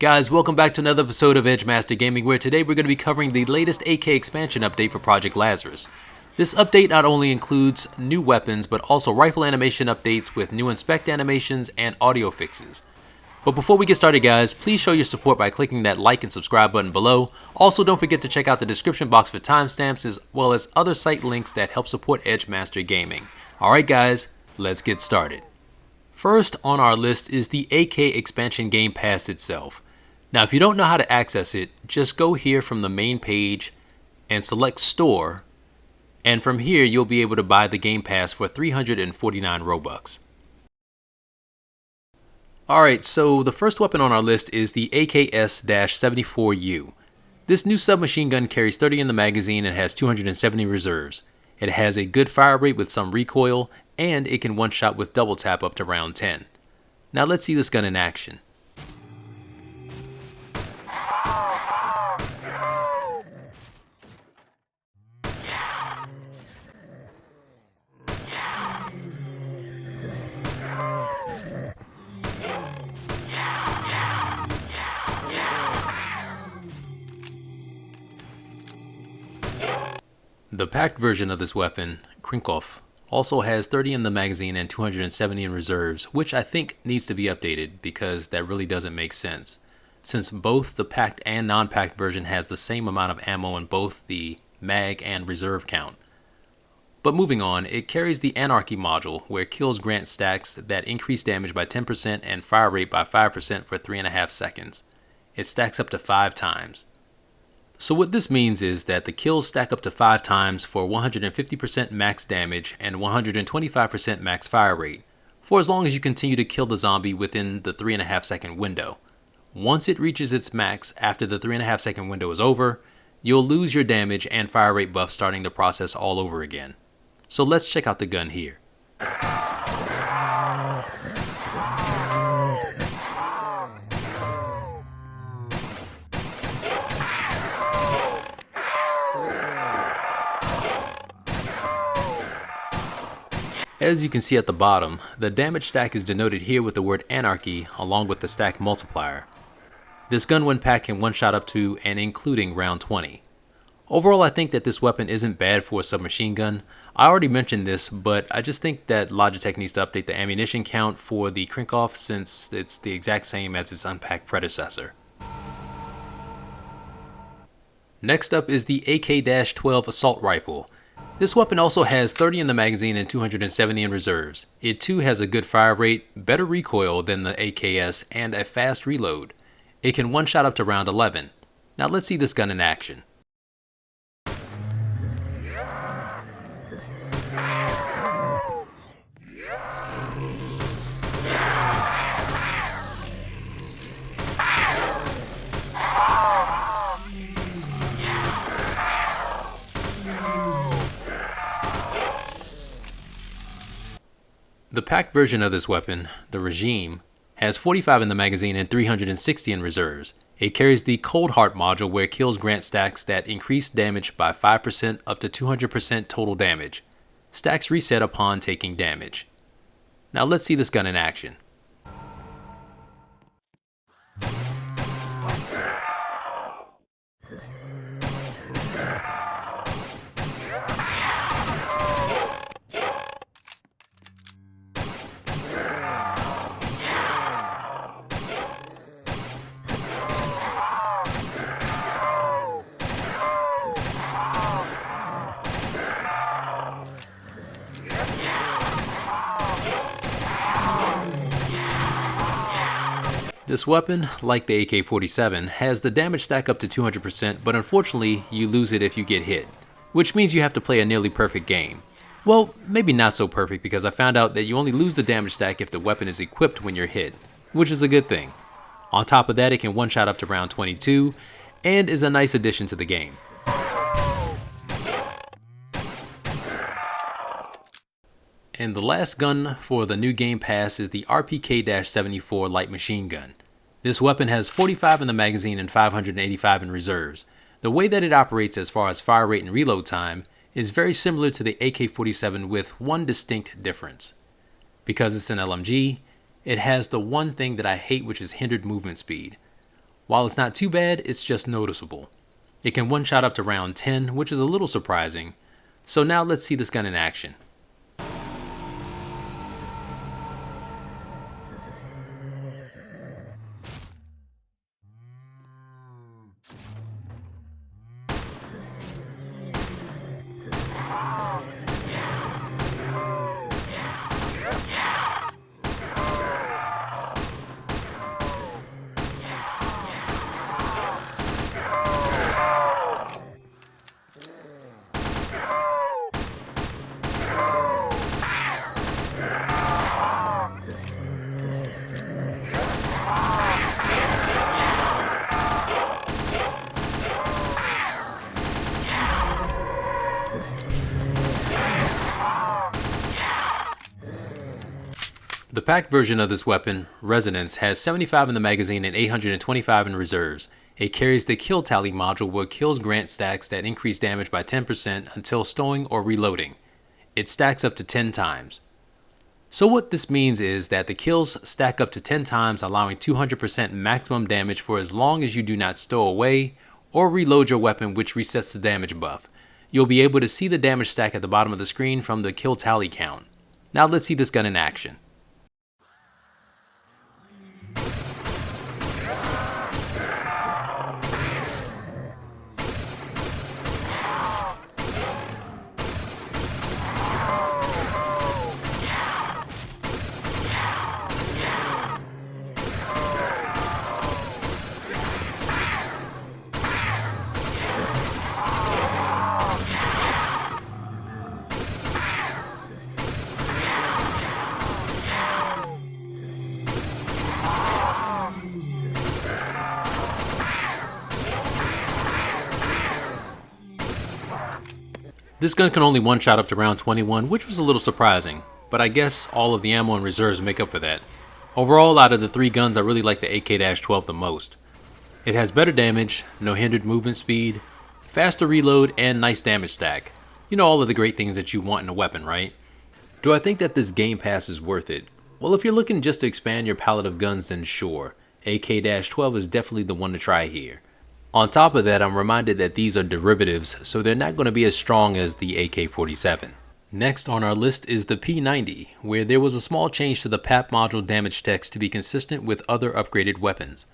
Guys, welcome back to another episode of EdgeMasterGaming, where today we're going to be covering the latest AK expansion update for Project Lazarus. This update not only includes new weapons, but also rifle animation updates with new inspect animations and audio fixes. But before we get started, guys, please show your support by clicking that like and subscribe button below. Also, don't forget to check out the description box for timestamps as well as other site links that help support EdgeMasterGaming. Alright guys, let's get started. First on our list is the AK expansion Gamepass itself. Now, if you don't know how to access it, just go here from the main page and select Store, and from here you'll be able to buy the Gamepass for 349 Robux. Alright, so the first weapon on our list is the AKS-74U. This new submachine gun carries 30 in the magazine and has 270 reserves. It has a good fire rate with some recoil, and it can one-shot with double tap up to round 10. Now let's see this gun in action. The packed version of this weapon, Krinkov, also has 30 in the magazine and 270 in reserves, which I think needs to be updated because that really doesn't make sense, since both the packed and non-packed version has the same amount of ammo in both the mag and reserve count. But moving on, it carries the Anarchy module, where kills grant stacks that increase damage by 10% and fire rate by 5% for 3.5 seconds. It stacks up to 5 times. So what this means is that the kills stack up to 5 times for 150% max damage and 125% max fire rate, for as long as you continue to kill the zombie within the 3.5 second window. Once it reaches its max after the 3.5 second window is over, you'll lose your damage and fire rate buff, starting the process all over again. So let's check out the gun here. As you can see at the bottom, the damage stack is denoted here with the word Anarchy along with the stack multiplier. This gun when packed can one-shot up to and including round 20. Overall, I think that this weapon isn't bad for a submachine gun. I already mentioned this, but I just think that Logitech needs to update the ammunition count for the Krinkov since it's the exact same as its unpacked predecessor. Next up is the AK-12 assault rifle. This weapon also has 30 in the magazine and 270 in reserves. It too has a good fire rate, better recoil than the AKS, and a fast reload. It can one-shot up to round 11. Now let's see this gun in action. The packed version of this weapon, the Regime, has 45 in the magazine and 360 in reserves. It carries the Cold Heart module, where kills grant stacks that increase damage by 5% up to 200% total damage. Stacks reset upon taking damage. Now let's see this gun in action. This weapon, like the AK-47, has the damage stack up to 200%, but unfortunately you lose it if you get hit, which means you have to play a nearly perfect game. Well, maybe not so perfect, because I found out that you only lose the damage stack if the weapon is equipped when you're hit, which is a good thing. On top of that, it can one-shot up to round 22, and is a nice addition to the game. And the last gun for the new Gamepass is the RPK-74 light machine gun. This weapon has 45 in the magazine and 585 in reserves. The way that it operates as far as fire rate and reload time is very similar to the AK-47 with one distinct difference. Because it's an LMG, it has the one thing that I hate, which is hindered movement speed. While it's not too bad, it's just noticeable. It can one-shot up to round 10, which is a little surprising. So now let's see this gun in action. The packed version of this weapon, Resonance, has 75 in the magazine and 825 in reserves. It carries the kill tally module where kills grant stacks that increase damage by 10% until stowing or reloading. It stacks up to 10 times. So what this means is that the kills stack up to 10 times, allowing 200% maximum damage for as long as you do not stow away or reload your weapon, which resets the damage buff. You'll be able to see the damage stack at the bottom of the screen from the kill tally count. Now let's see this gun in action. This gun can only one-shot up to round 21, which was a little surprising, but I guess all of the ammo and reserves make up for that. Overall, out of the three guns, I really like the AK-12 the most. It has better damage, no hindered movement speed, faster reload, and nice damage stack. You know, all of the great things that you want in a weapon, right? Do I think that this Gamepass is worth it? Well, if you're looking just to expand your palette of guns, then sure, AK-12 is definitely the one to try here. On top of that, I'm reminded that these are derivatives, so they're not going to be as strong as the AK-47. Next on our list is the P90, where there was a small change to the PAP module damage text to be consistent with other upgraded weapons.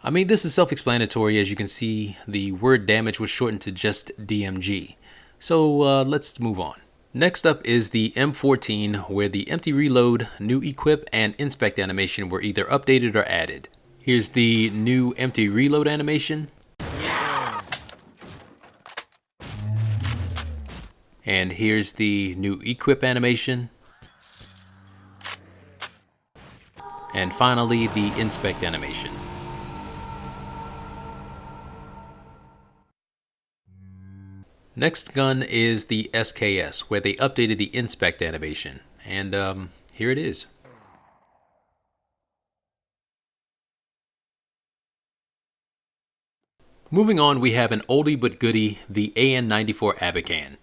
I mean, this is self-explanatory. As you can see, the word damage was shortened to just DMG. So let's move on. Next up is the M14, where the empty reload, new equip, and inspect animation were either updated or added. Here's the new empty reload animation. And here's the new equip animation. And finally, the inspect animation. Next gun is the SKS, where they updated the inspect animation. And here it is. Moving on, we have an oldie but goodie, the AN94 Abakan,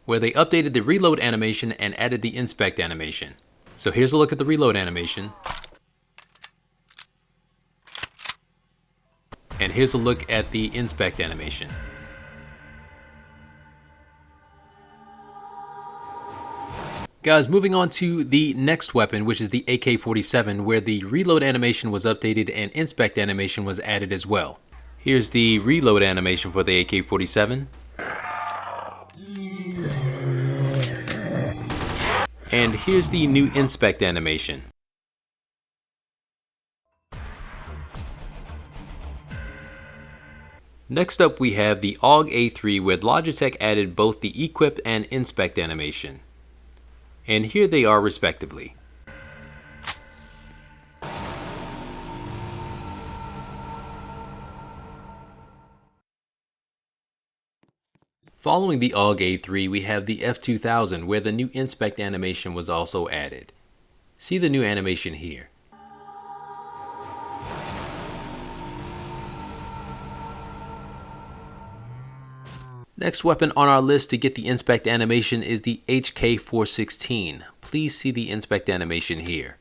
where they updated the reload animation and added the inspect animation. So here's a look at the reload animation. And here's a look at the inspect animation. Guys, moving on to the next weapon, which is the AK-47, where the reload animation was updated and inspect animation was added as well. Here's the reload animation for the AK-47. And here's the new inspect animation. Next up, we have the AUG A3, where Logitech added both the equip and inspect animation. And here they are respectively. Following the AUG A3, we have the F2000, where the new inspect animation was also added. See the new animation here. Next weapon on our list to get the inspect animation is the HK416. Please see the inspect animation here.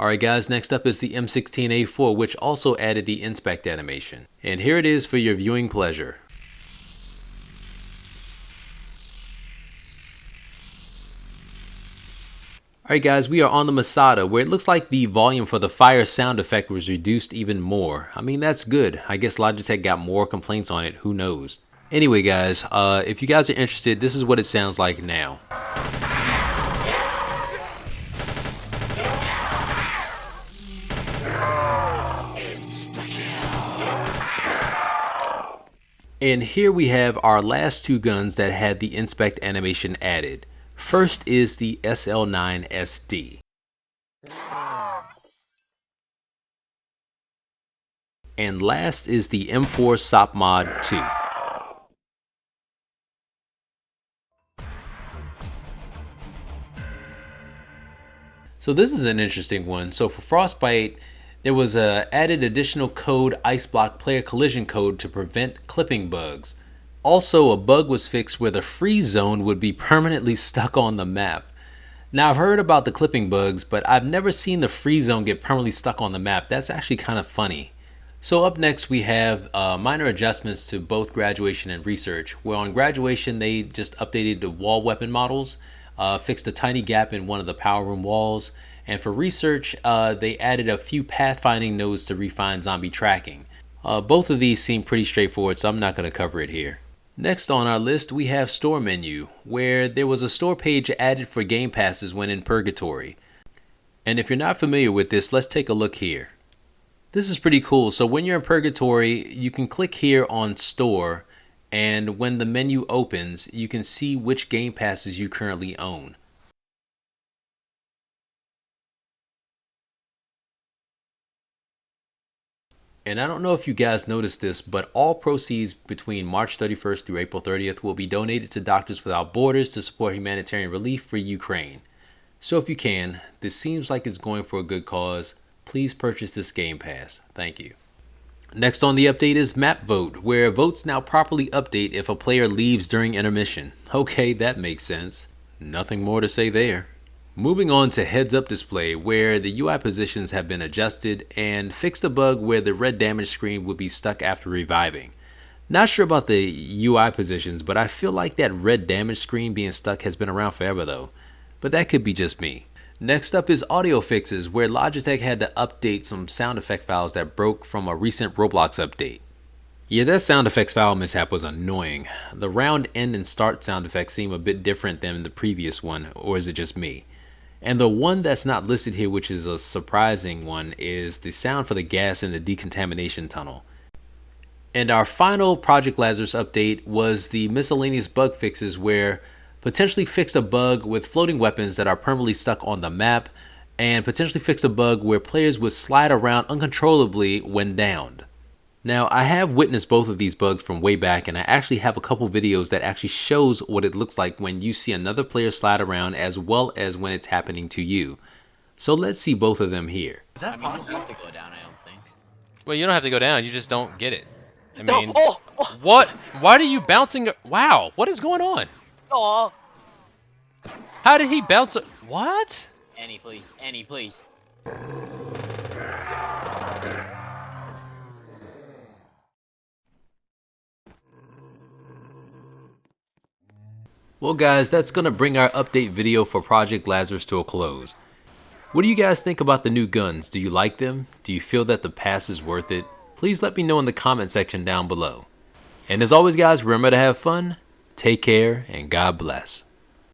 Alright guys, next up is the M16A4, which also added the inspect animation. And here it is for your viewing pleasure. Alright guys, we are on the Masada, where it looks like the volume for the fire sound effect was reduced even more. I mean, that's good. I guess Logitech got more complaints on it, who knows. Anyway guys, if you guys are interested, this is what it sounds like now. And here we have our last two guns that had the inspect animation added. First is the SL9SD. And last is the M4 SOP MOD II. So this is an interesting one. So for Frostbite, there was a added additional code ice block player collision code to prevent clipping bugs. Also, a bug was fixed where the freeze zone would be permanently stuck on the map. Now I've heard about the clipping bugs, but I've never seen the freeze zone get permanently stuck on the map. That's actually kind of funny. So up next we have minor adjustments to both graduation and research, where on graduation they just updated the wall weapon models, fixed a tiny gap in one of the power room walls, and for research they added a few pathfinding nodes to refine zombie tracking. Both of these seem pretty straightforward, so I'm not going to cover it here. Next on our list we have store menu, where there was a store page added for game passes when in purgatory. And if you're not familiar with this, let's take a look here. This is pretty cool. So when you're in purgatory, you can click here on store, and when the menu opens, you can see which game passes you currently own. And I don't know if you guys noticed this, but all proceeds between March 31st through April 30th will be donated to Doctors Without Borders to support humanitarian relief for Ukraine. So if you can, this seems like it's going for a good cause. Please purchase this Game Pass. Thank you. Next on the update is Map Vote, where votes now properly update if a player leaves during intermission. Okay, that makes sense. Nothing more to say there. Moving on to Heads Up display, where the UI positions have been adjusted and fixed a bug where the red damage screen would be stuck after reviving. Not sure about the UI positions, but I feel like that red damage screen being stuck has been around forever though. But that could be just me. Next up is audio fixes, where Logitech had to update some sound effect files that broke from a recent Roblox update. Yeah, that sound effects file mishap was annoying. The round end and start sound effects seem a bit different than the previous one, or is it just me? And the one that's not listed here, which is a surprising one, is the sound for the gas in the decontamination tunnel. And our final Project Lazarus update was the Miscellaneous Bug Fixes, where potentially fixed a bug with floating weapons that are permanently stuck on the map, and potentially fixed a bug where players would slide around uncontrollably when downed. Now, I have witnessed both of these bugs from way back, and I actually have a couple videos that actually shows what it looks like when you see another player slide around, as well as when it's happening to you. So let's see both of them here. Is that possible? You don't have to go down, I don't think. Well, you don't have to go down, you just don't get it. I mean, what? Why are you bouncing? Wow, what is going on? Oh. How did he bounce? What? Annie, please. Annie, please. Well guys, that's going to bring our update video for Project Lazarus to a close. What do you guys think about the new guns? Do you like them? Do you feel that the pass is worth it? Please let me know in the comment section down below. And as always guys, remember to have fun, take care, and God bless.